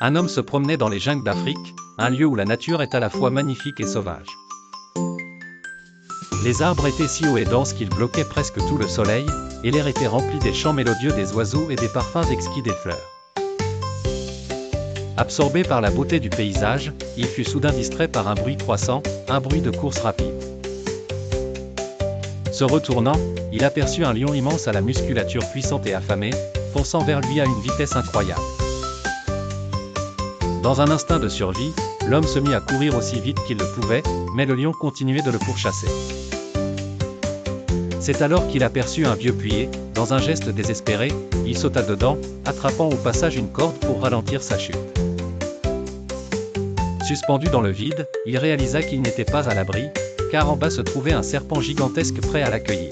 Un homme se promenait dans les jungles d'Afrique, un lieu où la nature est à la fois magnifique et sauvage. Les arbres étaient si hauts et denses qu'ils bloquaient presque tout le soleil, et l'air était rempli des chants mélodieux des oiseaux et des parfums exquis des fleurs. Absorbé par la beauté du paysage, il fut soudain distrait par un bruit croissant, un bruit de course rapide. Se retournant, il aperçut un lion immense à la musculature puissante et affamée, fonçant vers lui à une vitesse incroyable. Dans un instinct de survie, l'homme se mit à courir aussi vite qu'il le pouvait, mais le lion continuait de le pourchasser. C'est alors qu'il aperçut un vieux puits. Dans un geste désespéré, il sauta dedans, attrapant au passage une corde pour ralentir sa chute. Suspendu dans le vide, il réalisa qu'il n'était pas à l'abri, car en bas se trouvait un serpent gigantesque prêt à l'accueillir.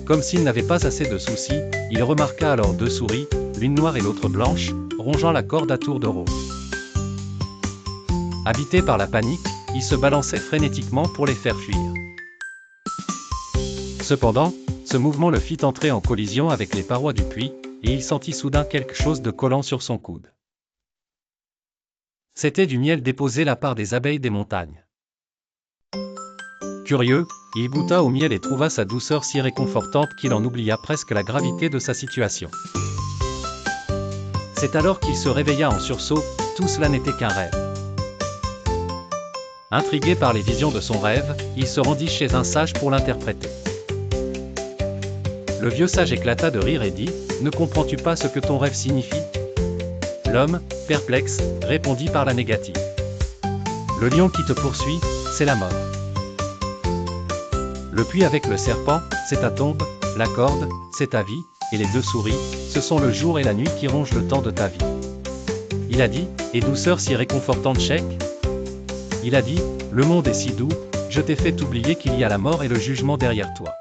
Comme s'il n'avait pas assez de soucis, il remarqua alors deux souris, l'une noire et l'autre blanche, rongeant la corde à tour de rôle. Habité par la panique, il se balançait frénétiquement pour les faire fuir. Cependant, ce mouvement le fit entrer en collision avec les parois du puits, et il sentit soudain quelque chose de collant sur son coude. C'était du miel déposé là par des abeilles des montagnes. Curieux, il goûta au miel et trouva sa douceur si réconfortante qu'il en oublia presque la gravité de sa situation. C'est alors qu'il se réveilla en sursaut, tout cela n'était qu'un rêve. Intrigué par les visions de son rêve, il se rendit chez un sage pour l'interpréter. Le vieux sage éclata de rire et dit : « Ne comprends-tu pas ce que ton rêve signifie ?» L'homme, perplexe, répondit par la négative. « Le lion qui te poursuit, c'est la mort. Le puits avec le serpent, c'est ta tombe, la corde, c'est ta vie, et les deux souris, ce sont le jour et la nuit qui rongent le temps de ta vie. » Il a dit : « Et douceur si réconfortante chèque ?» Il a dit : « Le monde est si doux, je t'ai fait oublier qu'il y a la mort et le jugement derrière toi. »